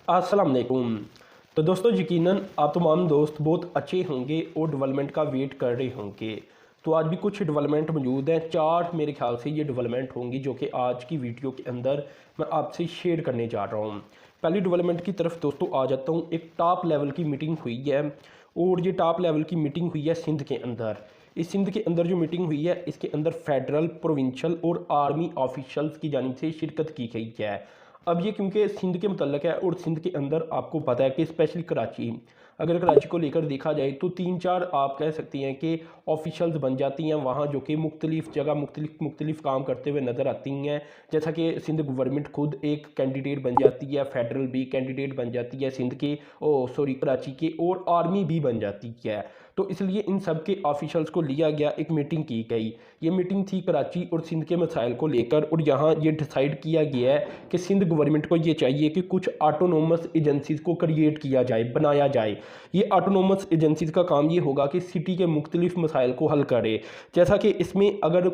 अस्सलाम वालेकुम। तो दोस्तों यकीनन आप तमाम दोस्त बहुत अच्छे होंगे और डेवलपमेंट का वेट कर रहे होंगे। तो आज भी कुछ डेवलपमेंट मौजूद हैं, 4 मेरे ख्याल से ये डेवलपमेंट होंगी जो कि आज की वीडियो के अंदर मैं आपसे शेयर करने जा रहा हूँ। पहली डेवलपमेंट की तरफ दोस्तों आ जाता हूँ। एक टॉप लेवल की मीटिंग हुई है और ये टॉप लेवल की मीटिंग हुई है सिंध के अंदर। इस सिंध के अंदर जो मीटिंग हुई है इसके अंदर फेडरल, प्रोविंशियल और आर्मी ऑफिशल्स की जानिब से शिरकत की गई है। अब ये क्योंकि सिंध के मतलब है और सिंध के अंदर आपको पता है कि स्पेशली कराची, अगर कराची को लेकर देखा जाए तो 3-4 आप कह सकती हैं कि ऑफिशल्स बन जाती हैं वहाँ, जो कि मुख्तलिफ जगह मुख्तलिफ काम करते हुए नज़र आती हैं। जैसा कि सिंध गवर्नमेंट खुद एक कैंडिडेट बन जाती है, फेडरल भी कैंडिडेट बन जाती है सिंध के कराची के, और आर्मी भी बन जाती है। तो इसलिए इन सब के ऑफिशल्स को लिया गया, एक मीटिंग की गई। ये मीटिंग थी कराची और सिंध के मसाइल को लेकर, और यहाँ ये डिसाइड किया गया है कि सिंध गवर्नमेंट को ये चाहिए कि कुछ ऑटोनोमस एजेंसीज़ को क्रिएट किया जाए, बनाया जाए। ये ऑटोनोमस एजेंसीज़ का काम ये होगा कि सिटी के मुख्तलिफ मसाइल को हल करे। जैसा कि इसमें अगर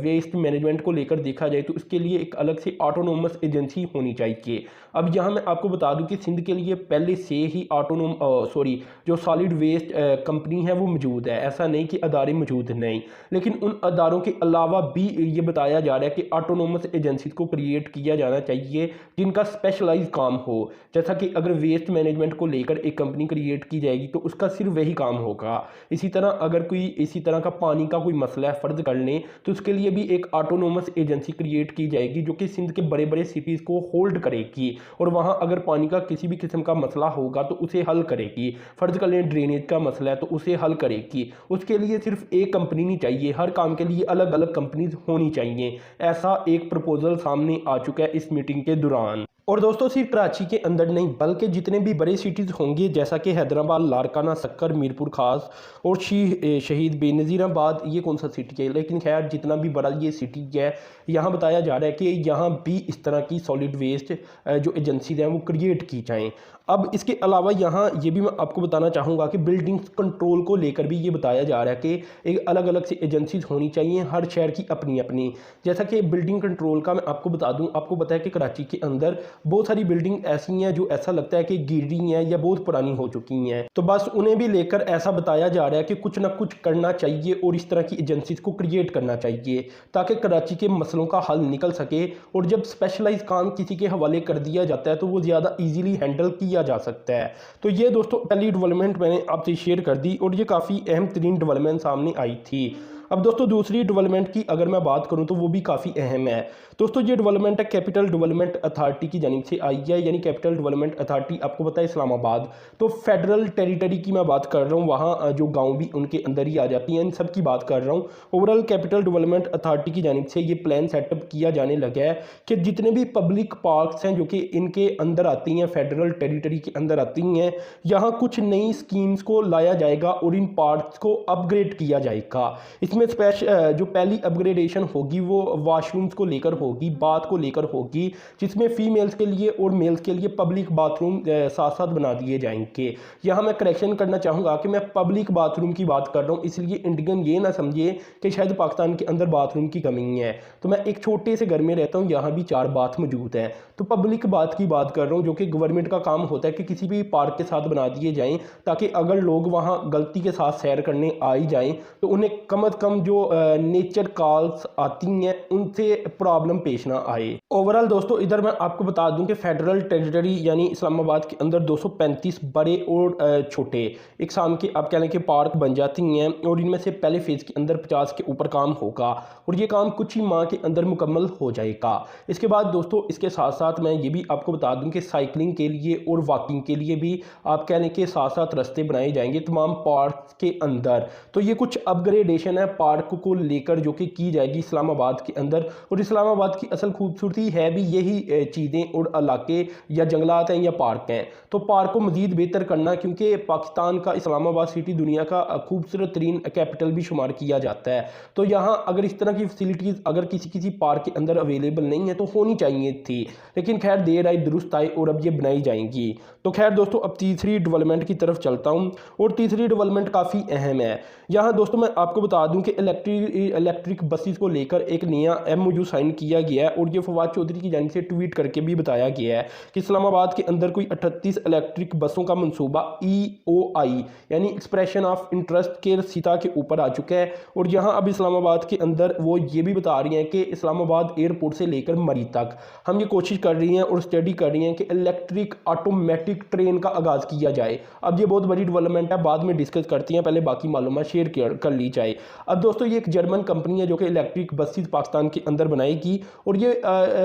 वेस्ट मैनेजमेंट को लेकर देखा जाए तो इसके लिए एक अलग से ऑटोनोमस एजेंसी होनी चाहिए। अब यहाँ मैं आपको बता दूं कि सिंध के लिए पहले से ही जो सॉलिड वेस्ट कंपनी है वो मौजूद है। ऐसा नहीं कि अदारे मौजूद नहीं, लेकिन उन अदारों के अलावा भी ये बताया जा रहा है कि ऑटोनोमस एजेंसी को क्रिएट किया जाना चाहिए जिनका स्पेशलाइज काम हो। जैसा कि अगर वेस्ट मैनेजमेंट को लेकर एक कंपनी क्रिएट की जाएगी तो उसका सिर्फ वही काम होगा। इसी तरह अगर कोई इसी तरह का पानी का कोई मसला है फ़र्ज कर लें तो उसके लिए भी एक ऑटोनोमस एजेंसी क्रिएट की जाएगी जो कि सिंध के बड़े बड़े सिटीज़ को होल्ड करेगी, और वहाँ अगर पानी का किसी भी किस्म का मसला होगा तो उसे हल करेगी। फ़र्ज कर लें ड्रेनेज का मसला है तो उसे हल करेगी। उसके लिए सिर्फ एक कंपनी नहीं चाहिए, हर काम के लिए अलग अलग कंपनीज होनी चाहिए। ऐसा एक प्रपोजल सामने आ चुका है इस मीटिंग के दौरान। और दोस्तों सिर्फ कराची के अंदर नहीं बल्कि जितने भी बड़े सिटीज़ होंगे, जैसा कि हैदराबाद, लारकाना, सक्कर, मीरपुर खास और शहीद बेनज़ीराबाद, ये कौन सा सिटी है, लेकिन खैर जितना भी बड़ा ये सिटी है, यहाँ बताया जा रहा है कि यहाँ भी इस तरह की सॉलिड वेस्ट जो एजेंसीज हैं वो क्रिएट की जाएँ। अब इसके अलावा यहाँ ये भी मैं आपको बताना चाहूँगा कि बिल्डिंग्स कंट्रोल को लेकर भी ये बताया जा रहा है कि एक अलग अलग सी एजेंसीज होनी चाहिए, हर शहर की अपनी अपनी। जैसा कि बिल्डिंग कंट्रोल का मैं आपको बता दूं, आपको पता है कि कराची के अंदर बहुत सारी बिल्डिंग ऐसी हैं जो ऐसा लगता है कि गिर रही हैं या बहुत पुरानी हो चुकी हैं। तो बस उन्हें भी लेकर ऐसा बताया जा रहा है कि कुछ ना कुछ करना चाहिए और इस तरह की एजेंसीज को क्रिएट करना चाहिए ताकि कराची के मसलों का हल निकल सके। और जब स्पेशलाइज काम किसी के हवाले कर दिया जाता है तो वो ज़्यादा ईजीली हैंडल किया जा सकता है। तो ये दोस्तों पहली डेवलपमेंट मैंने आपसे शेयर कर दी और ये काफ़ी अहम तरीन डेवलपमेंट सामने आई थी। अब दोस्तों दूसरी डेवलपमेंट की अगर मैं बात करूं तो वो भी काफ़ी अहम है। दोस्तों ये डेवलपमेंट है कैपिटल डेवलपमेंट अथॉरिटी की जानिब से आई है, यानी कैपिटल डेवलपमेंट अथॉरिटी आपको पता है इस्लामाबाद। तो फेडरल टेरिटरी की मैं बात कर रहा हूँ, वहाँ जो गांव भी उनके अंदर ही आ जाती हैं, इन सब की बात कर रहा हूँ। ओवरऑल कैपिटल डेवलपमेंट अथॉरिटी की जानिब से ये प्लान सेटअप किया जाने लगा है कि जितने भी पब्लिक पार्क्स हैं जो कि इनके अंदर आती हैं, फेडरल टेरिटरी के अंदर आती हैं, यहाँ कुछ नई स्कीम्स को लाया जाएगा और इन पार्क्स को अपग्रेड किया जाएगा। इसमें जो पहली अपग्रेडेशन होगी वो वॉशरूम्स को लेकर होगी, बाथ को लेकर होगी, जिसमें फीमेल्स के लिए और मेल्स के लिए पब्लिक बाथरूम साथ साथ बना दिए जाएंगे। यहाँ मैं करेक्शन करना चाहूँगा कि मैं पब्लिक बाथरूम की बात कर रहा हूँ, इसलिए इंडियन ये ना समझिए कि शायद पाकिस्तान के अंदर बाथरूम की कमी है। तो मैं एक छोटे से घर में रहता हूँ, यहाँ भी 4 बाथ मौजूद हैं। तो पब्लिक बाथ की बात कर रहा हूँ जो कि गवर्नमेंट का काम होता है कि किसी भी पार्क के साथ बना दिए जाएँ ताकि अगर लोग वहाँ गलती के साथ सैर करने आ ही जाएँ तो उन्हें कम अज़ कम जो नेचर कॉल्स आती हैं उनसे प्रॉब्लम पेश ना आए। ओवरऑल दोस्तों इधर मैं आपको बता दूं कि फेडरल टेरिटरी यानी इस्लामाबाद के अंदर 235 बड़े और छोटे एक शाम के आप कह लें कि पार्क बन जाती हैं, और इनमें से पहले फेज़ के अंदर 50 के ऊपर काम होगा और ये काम कुछ ही माह के अंदर मुकम्मल हो जाएगा। इसके बाद दोस्तों इसके साथ साथ मैं ये भी आपको बता दूं कि साइकिलिंग के लिए और वॉकिंग के लिए भी आप कह लें कि साथ साथ रास्ते बनाए जाएंगे तमाम पार्क के अंदर। तो ये कुछ अपग्रेडेशन है पार्क को लेकर जो कि की जाएगी इस्लामाबाद के अंदर। और इस्लामाबाद की असल खूबसूरती है भी यही चीज़ें और इलाके या जंगलात हैं या पार्क हैं। तो पार्क को मज़ीद बेहतर करना, क्योंकि पाकिस्तान का इस्लामाबाद सिटी दुनिया का खूबसूरत तरीन कैपिटल भी शुमार किया जाता है। तो यहाँ अगर इस तरह की फैसिलिटीज़ अगर किसी पार्क के अंदर अवेलेबल नहीं है तो होनी चाहिए थी, लेकिन खैर देर आई दुरुस्त आई और अब ये बनाई जाएंगी। तो खैर दोस्तों अब तीसरी डेवलपमेंट की तरफ चलता हूँ, और तीसरी डेवलपमेंट काफ़ी अहम है। यहाँ दोस्तों मैं आपको बता दूँ के इलेक्ट्रिक बसेस को लेकर एक नया MOU साइन किया गया है और ये फवाद चौधरी की जानिब से ट्वीट करके भी बताया गया है कि इस्लामाबाद के अंदर कोई 38 इलेक्ट्रिक बसों का मंसूबा EOI यानी एक्सप्रेशन ऑफ इंटरेस्ट के सीता के ऊपर आ चुका है। और यहाँ अब इस्लामाबाद के अंदर वो ये भी बता रही हैं कि इस्लामाबाद एयरपोर्ट से लेकर मरी तक हम ये कोशिश कर रही हैं और स्टडी कर रही हैं कि इलेक्ट्रिक ऑटोमेटिक ट्रेन का आगाज़ किया जाए। अब ये बहुत बड़ी डेवलपमेंट है, बाद में डिस्कस करती हैं, पहले बाकी मालूमात शेयर कर ली जाए। अब दोस्तों ये एक जर्मन कंपनी है जो कि इलेक्ट्रिक बसेस पाकिस्तान के अंदर बनाएगी और ये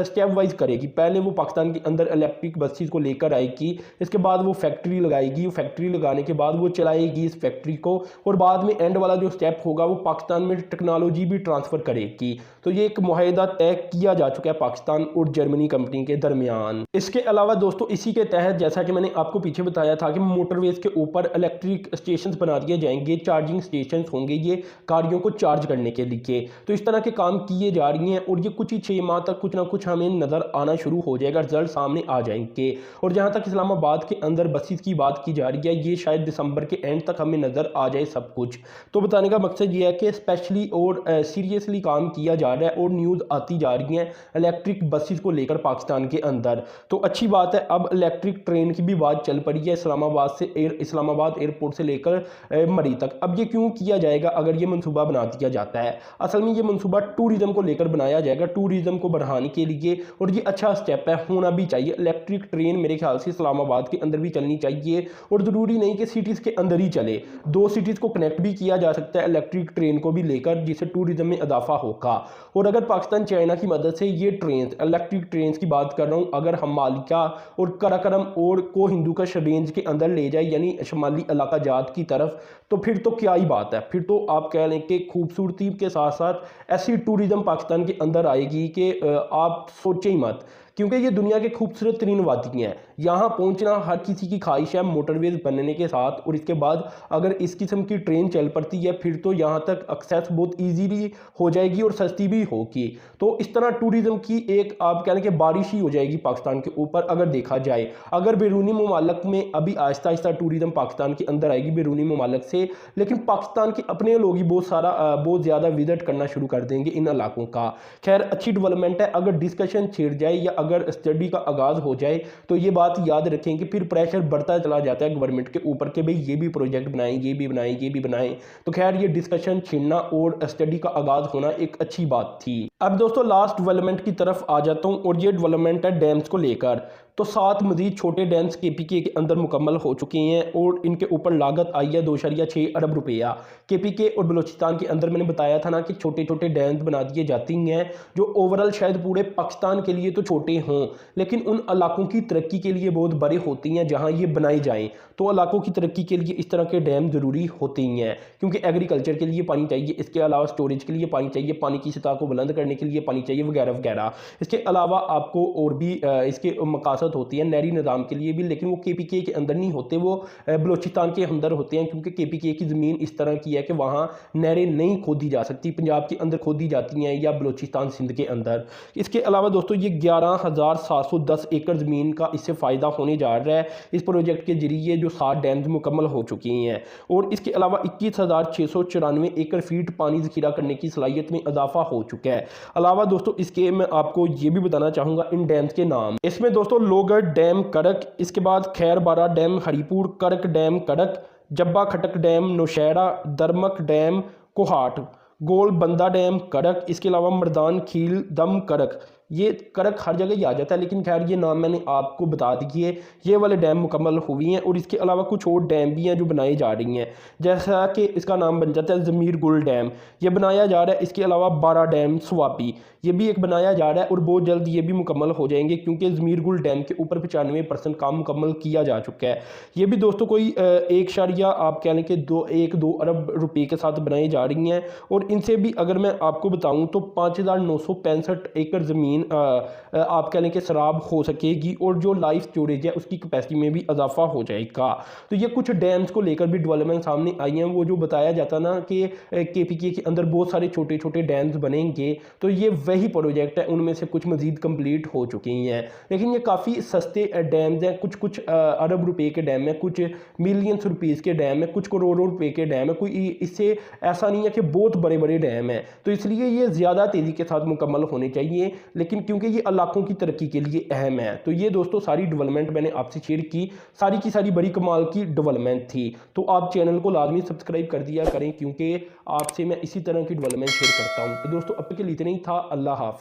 स्टेप वाइज करेगी। पहले वो पाकिस्तान के अंदर इलेक्ट्रिक बसेस को लेकर आएगी, इसके बाद वो फैक्ट्री लगाएगी, फैक्ट्री लगाने के बाद वो चलाएगी इस फैक्ट्री को, और बाद में एंड वाला जो स्टेप होगा वो पाकिस्तान में टेक्नोलॉजी भी ट्रांसफ़र करेगी। तो ये एक मुआहदा तय किया जा चुका है पाकिस्तान और जर्मनी कंपनी के दरमियान। इसके अलावा दोस्तों इसी के तहत जैसा कि मैंने आपको पीछे बताया था कि मोटरवेज के ऊपर इलेक्ट्रिक स्टेशन बना दिए जाएंगे, चार्जिंग स्टेशन होंगे ये गाड़ियों को चार्ज करने के लिए। तो इस तरह के काम किए जा रही हैं और ये कुछ ही 6 माह तक कुछ ना कुछ हमें नज़र आना शुरू हो जाएगा, रिजल्ट सामने आ जाएंगे। और जहाँ तक इस्लामाबाद के अंदर बसेस की बात की जा रही है, ये शायद दिसंबर के एंड तक हमें नज़र आ जाए सब कुछ। तो बताने का मकसद ये है कि स्पेशली और सीरियसली काम किया जा रहा है और न्यूज़ आती जा रही हैं इलेक्ट्रिक बसेस को लेकर पाकिस्तान के अंदर। तो अच्छी बात है, अब इलेक्ट्रिक ट्रेन की भी बात चल पड़ी है इस्लामाबाद एयरपोर्ट से लेकर मरी तक। अब ये क्यों किया जाएगा अगर ये मनसूबा बना दिया जाता है? असल में ये मनसूबा टूरिज्म को लेकर बनाया जाएगा, टूरिज्म को बढ़ाने के लिए, और ये अच्छा स्टेप है, होना भी चाहिए। इलेक्ट्रिक ट्रेन मेरे ख्याल से इस्लामाबाद के अंदर भी चलनी चाहिए और ज़रूरी नहीं कि सिटीज़ के अंदर ही चले, 2 सिटीज़ को कनेक्ट भी किया जा सकता है इलेक्ट्रिक ट्रेन को भी लेकर, जिससे टूरिज्म में इजाफा होगा। और अगर पाकिस्तान चाइना की मदद से ये ट्रेन इलेक्ट्रिक ट्रेन की बात कर रहा हूँ, अगर हमालिका और कराकरम और को हिंदूकश रेंज के अंदर ले जाए यानी शुमाली इलाका जात की तरफ, तो फिर तो क्या ही बात है। फिर तो आप कह लें कि खूबसूरती के साथ साथ ऐसी टूरिज्म पाकिस्तान के अंदर आएगी कि आप सोचें ही मत, क्योंकि ये दुनिया के खूबसूरत तरीन वादी हैं। यहाँ पहुँचना हर किसी की ख्वाहिश है मोटरवेज बनने के साथ, और इसके बाद अगर इस किस्म की ट्रेन चल पड़ती है फिर तो यहाँ तक एक्सेस बहुत ईजीली हो जाएगी और सस्ती भी होगी। तो इस तरह टूरिज्म की एक आप कह लें कि बारिश ही हो जाएगी पाकिस्तान के ऊपर अगर देखा जाए। अगर बैरूनी ममालक में अभी आहिस्ता आहिस्ता टूरिज्म पाकिस्तान के अंदर आएगी बैरूनी ममालक से, लेकिन पाकिस्तान के अपने लोग ही बहुत ज़्यादा विजिट करना शुरू कर देंगे इन इलाकों का। खैर अच्छी डेवलपमेंट है, अगर डिस्कशन छिड़ जाए या अगर स्टडी का आगाज़ हो जाए तो ये बात याद रखें कि फिर प्रेशर बढ़ता चला जाता है गवर्नमेंट के ऊपर कि भाई ये भी प्रोजेक्ट बनाएं, ये भी बनाएं, ये भी बनाएं। तो खैर ये डिस्कशन छिड़ना और स्टडी का आगाज़ होना एक अच्छी बात थी। अब दोस्तों लास्ट डेवलपमेंट की तरफ आ जाता हूँ और ये डेवलपमेंट है डैम्स को लेकर। तो 7 मजीद छोटे डैम्स KPK के अंदर मुकम्मल हो चुके हैं और इनके ऊपर लागत आई है 2.6 अरब रुपया। KPK और बलूचिस्तान के अंदर मैंने बताया था ना कि छोटे छोटे डैम्स बना दिए जाती हैं जो ओवरऑल शायद पूरे पाकिस्तान के लिए तो छोटे हों, लेकिन उन इलाकों की तरक्की के लिए बहुत बड़े होती हैं जहाँ ये बनाए जाएँ। तो इलाकों की तरक्की के लिए इस तरह के डैम ज़रूरी होते हैं, क्योंकि एग्रीकल्चर के लिए पानी चाहिए, इसके अलावा स्टोरेज के लिए पानी चाहिए, पानी की सतह को बुलंद करने के लिए पानी चाहिए, वगैरह वगैरह। इसके अलावा आपको और भी इसके मकासद होती है नहरी निज़ाम के लिए भी, लेकिन वो KPK के अंदर नहीं होते, वो बलूचिस्तान के अंदर होते हैं, क्योंकि KPK की ज़मीन इस तरह की है कि वहाँ नहरें नहीं खोदी जा सकती, पंजाब के अंदर खोदी जाती हैं या बलूचिस्तान सिंध के अंदर। इसके अलावा दोस्तों ये 11,710 एकड़ ज़मीन का इससे फ़ायदा होने जा रहा है इस प्रोजेक्ट के जरिए, जो 7 डैम्स मुकम्मल हो चुकी हैं। और इसके अलावा 21,694 एकड़ फीट पानी ज़खीरा करने की सलाहियत में इजाफा हो चुका है। अलावा दोस्तों इसके मैं आपको ये भी बताना चाहूँगा इन डैम्स के नाम। इसमें दोस्तों लोगढ़ डैम कड़क, इसके बाद खैरबारा डैम हरीपुर, करक डैम कड़क, जब्बा खटक डैम नौशहरा, दरमक डैम कोहाट, गोल बंदा डैम कड़क, इसके अलावा मर्दान खील दम कड़क। ये कड़क हर जगह ही आ जाता है, लेकिन खैर ये नाम मैंने आपको बता दिए। ये वाले डैम मुकम्मल हुई हैं और इसके अलावा कुछ और डैम भी हैं जो बनाई जा रही हैं, जैसा कि इसका नाम बन जाता है ज़मीर गुल डैम, ये बनाया जा रहा है। इसके अलावा 12 डैम स्वाबी, ये भी एक बनाया जा रहा है और बहुत जल्द ये भी मुकम्मल हो जाएंगे, क्योंकि ज़मीर गुल डैम के ऊपर 95% काम मुकम्मल किया जा चुका है। ये भी दोस्तों कोई 1 आप कह लें कि 1-2 अरब रुपये के साथ बनाई जा रही हैं। और इनसे भी अगर मैं आपको बताऊँ तो 5,965 एकड़ ज़मीन आप कह लें कि शराब हो सकेगी और जो लाइफ स्टोरेज है उसकी कैपेसिटी में भी इजाफा हो जाएगा। तो ये कुछ डैम्स को लेकर भी डेवलपमेंट सामने आई हैं। वो जो बताया जाता ना कि KPK के अंदर बहुत सारे छोटे छोटे डैम्स बनेंगे, तो ये वही प्रोजेक्ट है, उनमें से कुछ मजीद कंप्लीट हो चुके हैं। लेकिन ये काफ़ी सस्ते डैम्स हैं, कुछ कुछ अरब रुपए के डैम है, कुछ मिलियंस रुपीज़ के डैम है, कुछ करोड़ों रुपए के डैम है। कोई इससे ऐसा नहीं है कि बहुत बड़े बड़े डैम हैं, तो इसलिए ये ज़्यादा तेज़ी के साथ मुकम्मल होने चाहिए। लेकिन क्योंकि ये इलाकों की तरक्की के लिए अहम है, तो ये दोस्तों सारी डेवलपमेंट मैंने आपसे शेयर की, सारी की सारी बड़ी कमाल की डेवलपमेंट थी। तो आप चैनल को लाजमी सब्सक्राइब कर दिया करें, क्योंकि आपसे मैं इसी तरह की डेवलपमेंट शेयर करता हूँ। तो दोस्तों अब तक के लिए इतना ही था। अल्लाह हाफिज़।